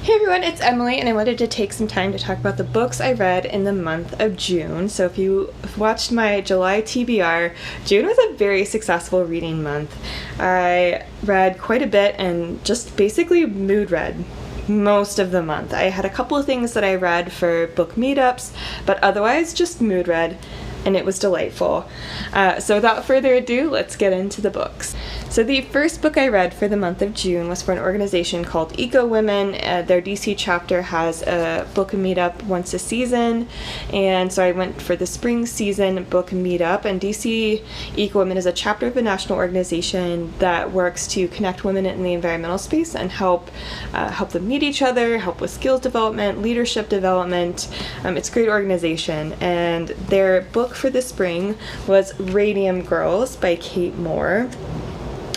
Hey everyone, it's Emily, and I wanted to take some time to talk about the books I read in the month of June. So if you watched my July TBR, June was a very successful reading month. I read quite a bit and just basically mood read most of the month. I had a couple of things that I read for book meetups, but otherwise just mood read, and it was delightful. So without further ado, let's get into the books. So the first book I read for the month of June was for an organization called Eco Women. Their DC chapter has a book meetup once a season, and so I went for the spring season book meetup. And DC Eco Women is a chapter of a national organization that works to connect women in the environmental space and help them meet each other, help with skills development, leadership development. It's a great organization, and their book for the spring was Radium Girls by Kate Moore.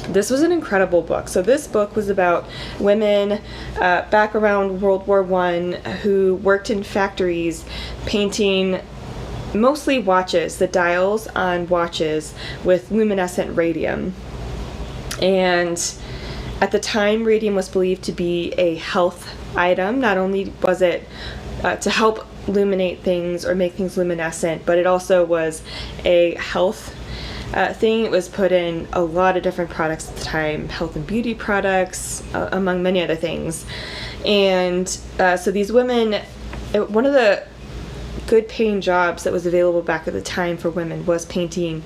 This was an incredible book. So this book was about women back around World War I who worked in factories painting mostly watches, the dials on watches with luminescent radium. And at the time, radium was believed to be a health item. Not only was it to help illuminate things or make things luminescent, but it also was a health thing. It was put in a lot of different products at the time, health and beauty products, among many other things. And so these women, one of the good paying jobs that was available back at the time for women was painting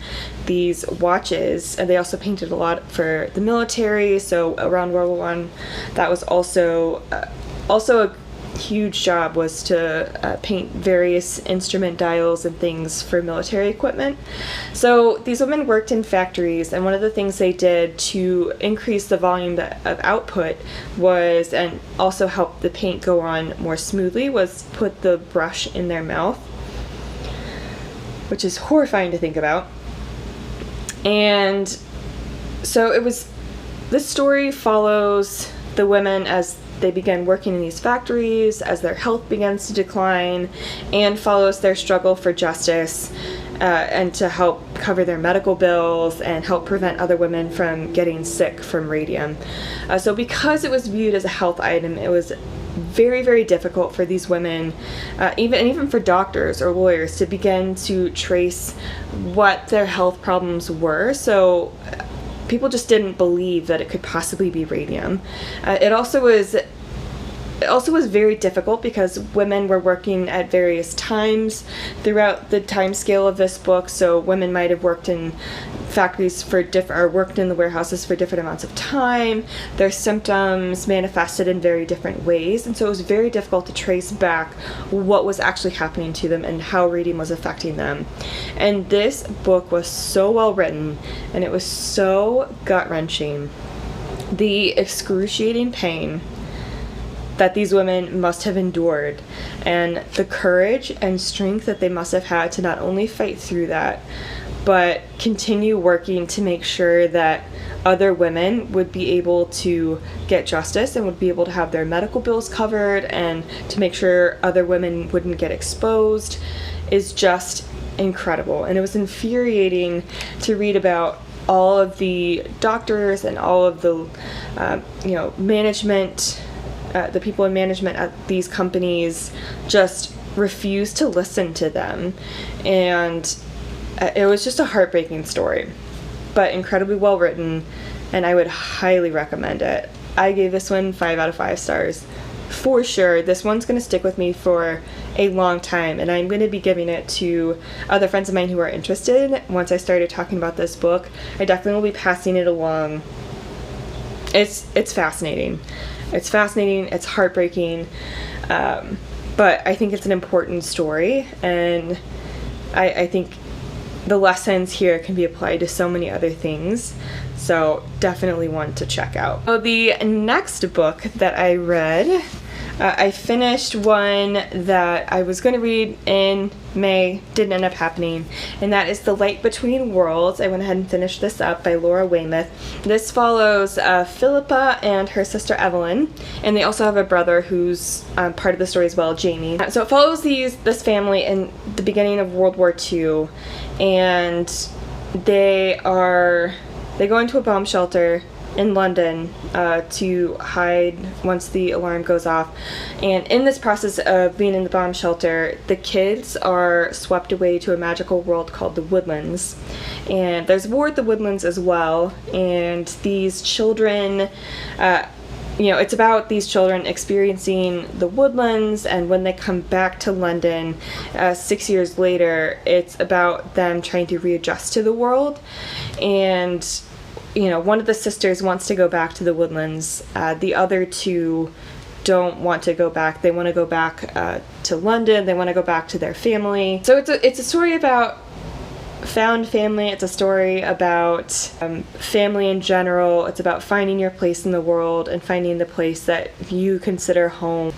these watches. And they also painted a lot for the military. So around World War I, that was also a huge job, was to paint various instrument dials and things for military equipment. So these women worked in factories, and one of the things they did to increase the volume of output was, and also help the paint go on more smoothly, was put the brush in their mouth, which is horrifying to think about. And so this story follows the women as they began working in these factories, as their health begins to decline, and follows their struggle for justice and to help cover their medical bills and help prevent other women from getting sick from radium. So because it was viewed as a health item, it was very, very difficult for these women, even for doctors or lawyers, to begin to trace what their health problems were. So people just didn't believe that it could possibly be radium. It also was very difficult because women were working at various times throughout the time scale of this book. So women might have worked in factories or worked in the warehouses for different amounts of time. Their symptoms manifested in very different ways, and so it was very difficult to trace back what was actually happening to them and how radium was affecting them. And this book was so well written, and it was so gut-wrenching. The excruciating pain that these women must have endured, and the courage and strength that they must have had to not only fight through that, but continue working to make sure that other women would be able to get justice and would be able to have their medical bills covered, and to make sure other women wouldn't get exposed, is just incredible. And it was infuriating to read about all of the doctors and all of the management, the people in management at these companies just refused to listen to them. And it was just a heartbreaking story, but incredibly well written, and I would highly recommend it. I gave this one 5 out of 5 stars. For sure, this one's going to stick with me for a long time, and I'm going to be giving it to other friends of mine who are interested. Once I started talking about this book, I definitely will be passing it along. It's fascinating. It's fascinating, it's heartbreaking, but I think it's an important story, and I think the lessons here can be applied to so many other things, so definitely one to check out. So the next book that I read, I finished one that I was going to read in May, didn't end up happening, and that is The Light Between Worlds. I went ahead and finished this up by Laura Weymouth. This follows Philippa and her sister Evelyn, and they also have a brother who's part of the story as well, Jamie. So it follows this family in the beginning of World War II, and they go into a bomb shelter in London to hide once the alarm goes off. And in this process of being in the bomb shelter, the kids are swept away to a magical world called the Woodlands. And there's war at the Woodlands as well. And these children, it's about these children experiencing the Woodlands, and when they come back to London 6 years later, it's about them trying to readjust to the world. And one of the sisters wants to go back to the Woodlands. The other two don't want to go back. They want to go back to London. They want to go back to their family. So it's a story about found family. It's a story about family in general. It's about finding your place in the world and finding the place that you consider home.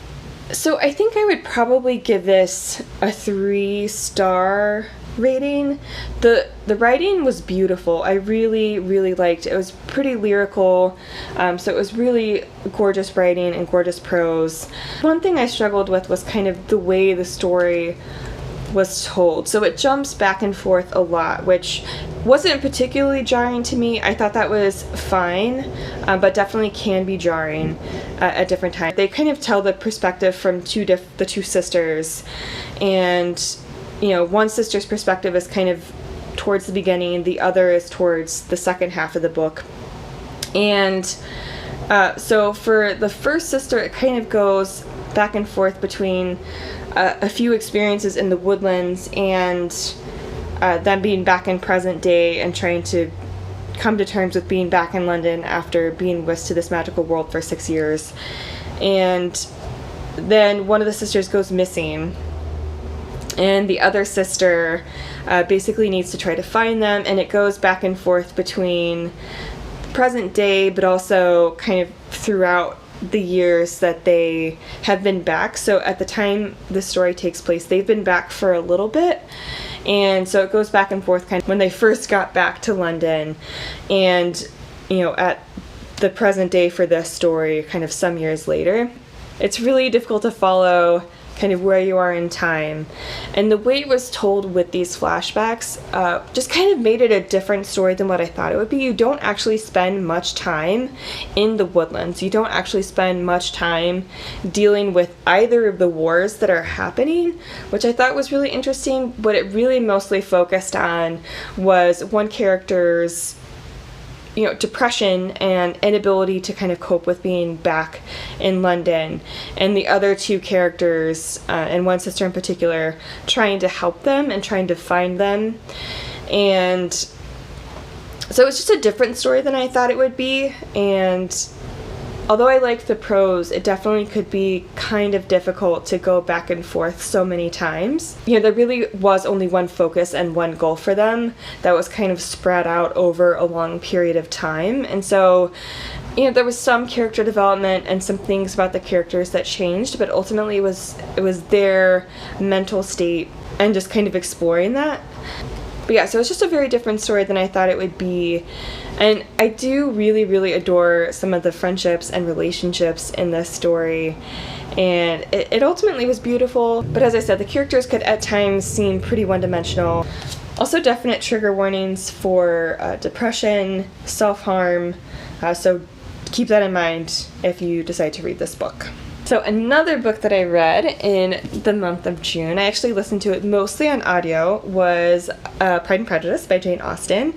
So I think I would probably give this a 3-star rating. The writing was beautiful. I really, really liked it. It was pretty lyrical, so it was really gorgeous writing and gorgeous prose. One thing I struggled with was kind of the way the story was told. So it jumps back and forth a lot, which wasn't particularly jarring to me. I thought that was fine, but definitely can be jarring at different times. They kind of tell the perspective from the two sisters, and one sister's perspective is kind of towards the beginning, the other is towards the second half of the book. And so for the first sister, it kind of goes back and forth between a few experiences in the Woodlands and them being back in present day and trying to come to terms with being back in London after being whisked to this magical world for 6 years. And then one of the sisters goes missing, and the other sister basically needs to try to find them, and it goes back and forth between present day but also kind of throughout the years that they have been back. So at the time the story takes place, they've been back for a little bit, and so it goes back and forth kind of when they first got back to London and at the present day for this story kind of some years later. It's really difficult to follow kind of where you are in time, and the way it was told with these flashbacks just kind of made it a different story than what I thought it would be. You don't actually spend much time in the Woodlands. You don't actually spend much time dealing with either of the wars that are happening, which I thought was really interesting. What it really mostly focused on was one character's depression and inability to kind of cope with being back in London, and the other two characters, and one sister in particular, trying to help them and trying to find them. And so it's just a different story than I thought it would be, and although I liked the prose, it definitely could be kind of difficult to go back and forth so many times. There really was only one focus and one goal for them that was kind of spread out over a long period of time. And so, there was some character development and some things about the characters that changed, but ultimately it was their mental state and just kind of exploring that. But yeah, so it's just a very different story than I thought it would be. And I do really, really adore some of the friendships and relationships in this story. And it ultimately was beautiful. But as I said, the characters could at times seem pretty one-dimensional. Also, definite trigger warnings for depression, self-harm. So keep that in mind if you decide to read this book. So another book that I read in the month of June, I actually listened to it mostly on audio, was Pride and Prejudice by Jane Austen.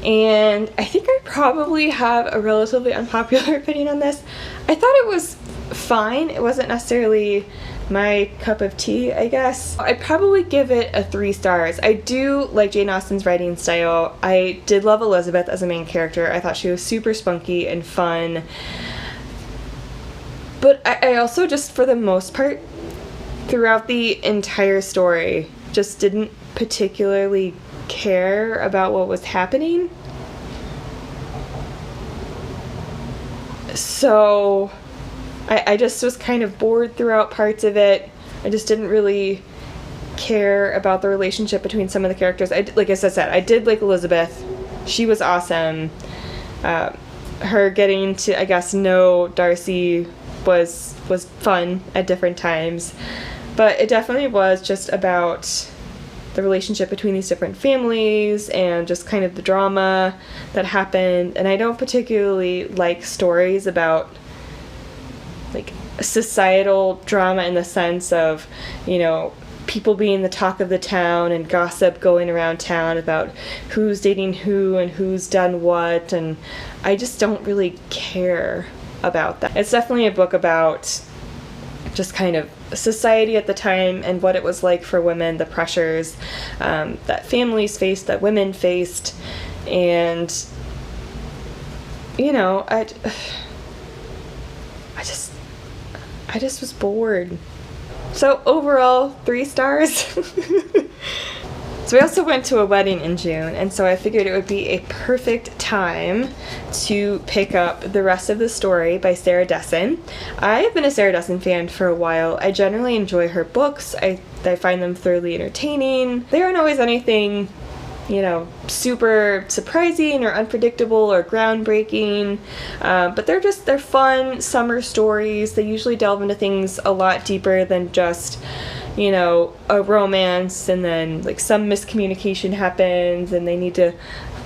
And I think I probably have a relatively unpopular opinion on this. I thought it was fine. It wasn't necessarily my cup of tea, I guess. I'd probably give it a 3 stars. I do like Jane Austen's writing style. I did love Elizabeth as a main character. I thought she was super spunky and fun. But I also just, for the most part, throughout the entire story, just didn't particularly care about what was happening. So I just was kind of bored throughout parts of it. I just didn't really care about the relationship between some of the characters. Like I said, I did like Elizabeth. She was awesome. Her getting to, I guess, know Darcy was fun at different times, but it definitely was just about the relationship between these different families and just kind of the drama that happened. And I don't particularly like stories about like societal drama in the sense of, you know, people being the talk of the town and gossip going around town about who's dating who and who's done what, and I just don't really care about that. It's definitely a book about just kind of society at the time and what it was like for women, the pressures that families faced, that women faced, and, you know, I just was bored. So overall, 3 stars. So we also went to a wedding in June, and so I figured it would be a perfect time to pick up the rest of the story by Sarah Dessen. I have been a Sarah Dessen fan for a while. I generally enjoy her books. I find them thoroughly entertaining. They aren't always anything, you know, super surprising or unpredictable or groundbreaking, but they're fun summer stories. They usually delve into things a lot deeper than just, you know, a romance and then like some miscommunication happens and they need to,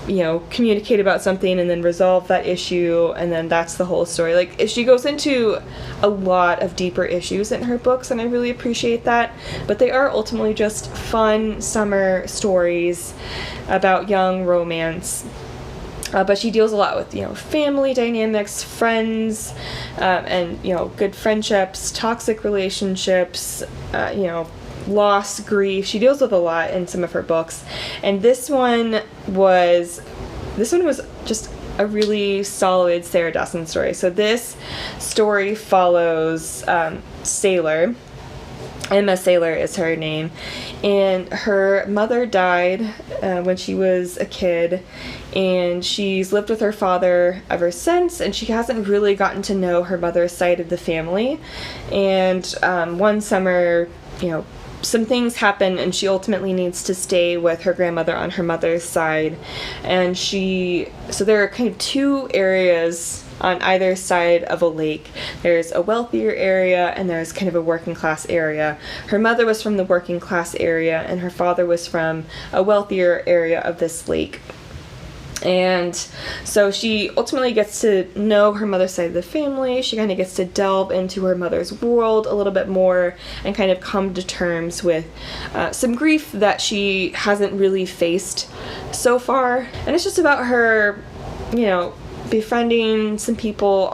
you know, communicate about something and then resolve that issue, and then that's the whole story. Like, she goes into a lot of deeper issues in her books, and I really appreciate that, but they are ultimately just fun summer stories about young romance. But she deals a lot with, you know, family dynamics, friends, and, you know, good friendships, toxic relationships, you know, loss, grief. She deals with a lot in some of her books, and this one was just a really solid Sarah Dessen story. So this story follows Sailor. Emma Sailor is her name, and her mother died when she was a kid, and she's lived with her father ever since, and she hasn't really gotten to know her mother's side of the family. And one summer, you know, some things happen, and she ultimately needs to stay with her grandmother on her mother's side. And so there are kind of 2 areas on either side of a lake. There's a wealthier area and there's kind of a working class area. Her mother was from the working class area and her father was from a wealthier area of this lake. And so she ultimately gets to know her mother's side of the family. She kind of gets to delve into her mother's world a little bit more and kind of come to terms with some grief that she hasn't really faced so far. And it's just about her, you know, befriending some people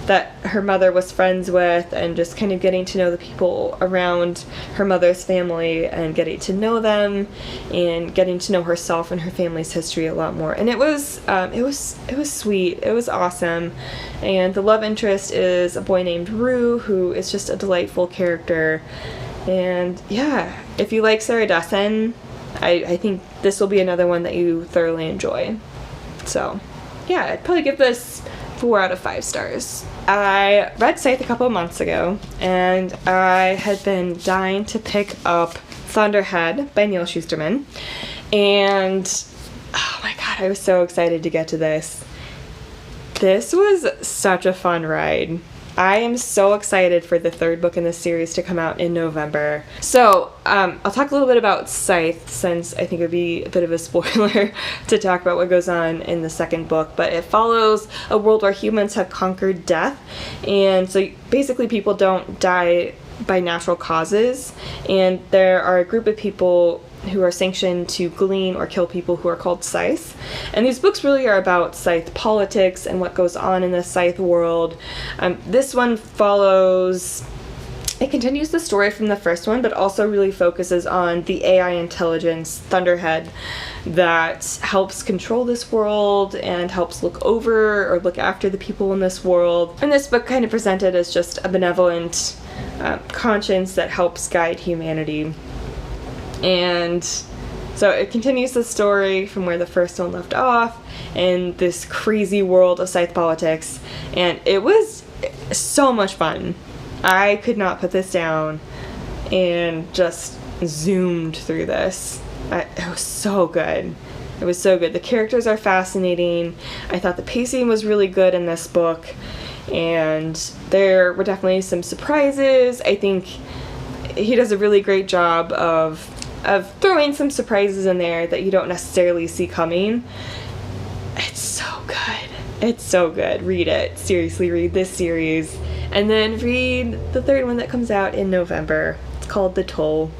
that her mother was friends with, and just kind of getting to know the people around her mother's family and getting to know them and getting to know herself and her family's history a lot more. And it was sweet. It was awesome. And the love interest is a boy named Rue, who is just a delightful character. And yeah, if you like Sarah Dessen, I think this will be another one that you thoroughly enjoy. So yeah, I'd probably give this 4 out of 5 stars. I read Scythe a couple of months ago, and I had been dying to pick up Thunderhead by Neil Shusterman, and oh my god, I was so excited to get to this. This was such a fun ride. I am so excited for the 3rd book in this series to come out in November. So, I'll talk a little bit about Scythe, since I think it would be a bit of a spoiler to talk about what goes on in the 2nd book. But it follows a world where humans have conquered death, and so basically people don't die by natural causes, and there are a group of people who are sanctioned to glean or kill people who are called scythes. And these books really are about scythe politics and what goes on in the scythe world. This one it continues the story from the first one, but also really focuses on the AI intelligence, Thunderhead, that helps control this world and helps look over or look after the people in this world. And this book kind of presented as just a benevolent conscience that helps guide humanity. And so it continues the story from where the first one left off in this crazy world of scythe politics, and it was so much fun. I could not put this down and just zoomed through this. It was so good. It was so good. The characters are fascinating. I thought the pacing was really good in this book, and there were definitely some surprises. I think he does a really great job of of throwing some surprises in there that you don't necessarily see coming. It's so good. It's so good. Read it. Seriously, read this series. And then read the third one that comes out in November. It's called The Toll.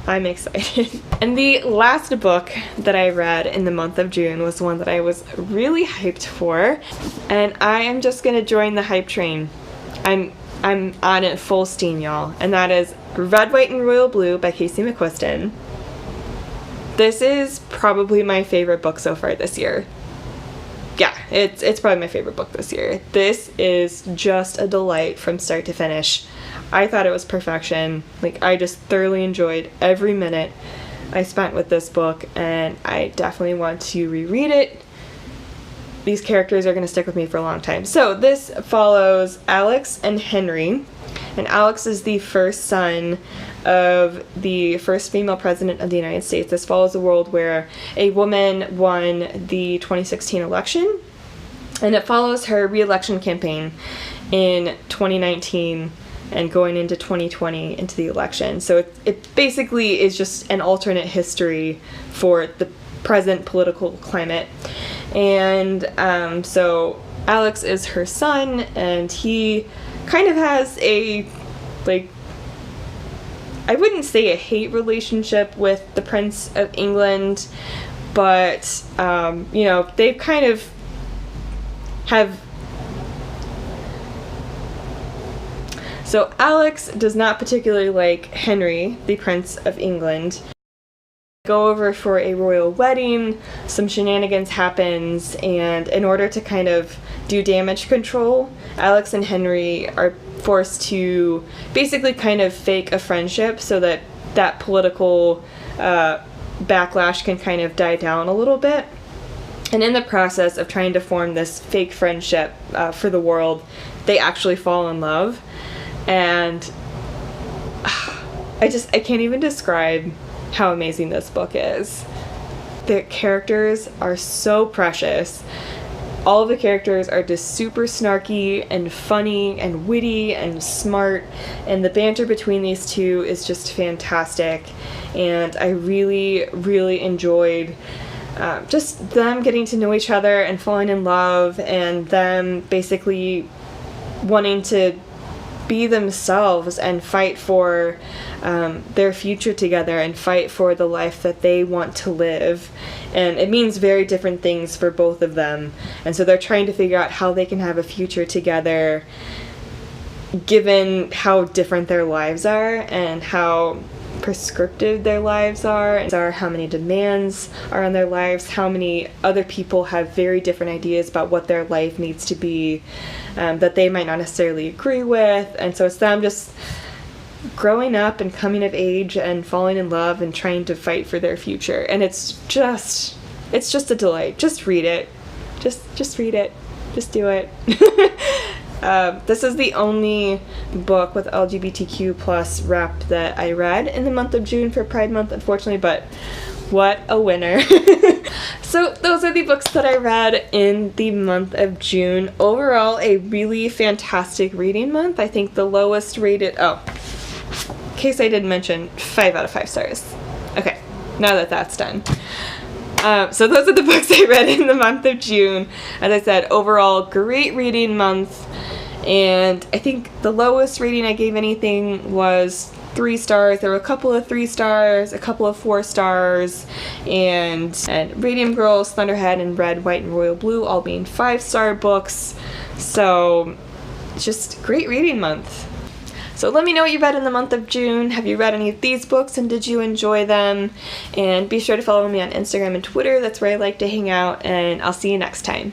I'm excited. And the last book that I read in the month of June was one that I was really hyped for. And I am just gonna join the hype train. I'm on it full steam, y'all. And that is Red, White, and Royal Blue by Casey McQuiston. This is probably my favorite book so far this year. Yeah, it's probably my favorite book this year. This is just a delight from start to finish. I thought it was perfection. Like, I just thoroughly enjoyed every minute I spent with this book, and I definitely want to reread it. These characters are going to stick with me for a long time. So this follows Alex and Henry, and Alex is the first son of the first female president of the United States. This follows a world where a woman won the 2016 election, and it follows her re-election campaign in 2019 and going into 2020 into the election. So it basically is just an alternate history for the present political climate. And so Alex is her son, and he kind of has a, like, I wouldn't say a hate relationship with the Prince of England, but, you know, they kind of have... So Alex does not particularly like Henry, the Prince of England. Go over for a royal wedding, some shenanigans happens, and in order to kind of do damage control, Alex and Henry are forced to basically kind of fake a friendship so that that political backlash can kind of die down a little bit. And in the process of trying to form this fake friendship for the world, they actually fall in love. And I can't even describe how amazing this book is. The characters are so precious. All of the characters are just super snarky and funny and witty and smart, and the banter between these two is just fantastic. And I really, really enjoyed just them getting to know each other and falling in love, and them basically wanting to be themselves and fight for their future together and fight for the life that they want to live. And it means very different things for both of them. And so they're trying to figure out how they can have a future together given how different their lives are and how prescriptive their lives are, how many demands are on their lives, how many other people have very different ideas about what their life needs to be that they might not necessarily agree with. And so it's them just growing up and coming of age and falling in love and trying to fight for their future. And it's just a delight. Just read it. Just read it. Just do it. This is the only book with LGBTQ plus rep that I read in the month of June for Pride Month, unfortunately, but what a winner. So those are the books that I read in the month of June. Overall, a really fantastic reading month. I think the lowest rated, in case I didn't mention, 5 out of 5 stars. Okay, now that that's done. So those are the books I read in the month of June. As I said, overall, great reading month. And I think the lowest rating I gave anything was 3 stars. There were a couple of 3 stars, a couple of 4 stars, and Radium Girls, Thunderhead, and Red, White, and Royal Blue all being 5-star books. So just great reading month. So let me know what you read in the month of June. Have you read any of these books, and did you enjoy them? And be sure to follow me on Instagram and Twitter. That's where I like to hang out, and I'll see you next time.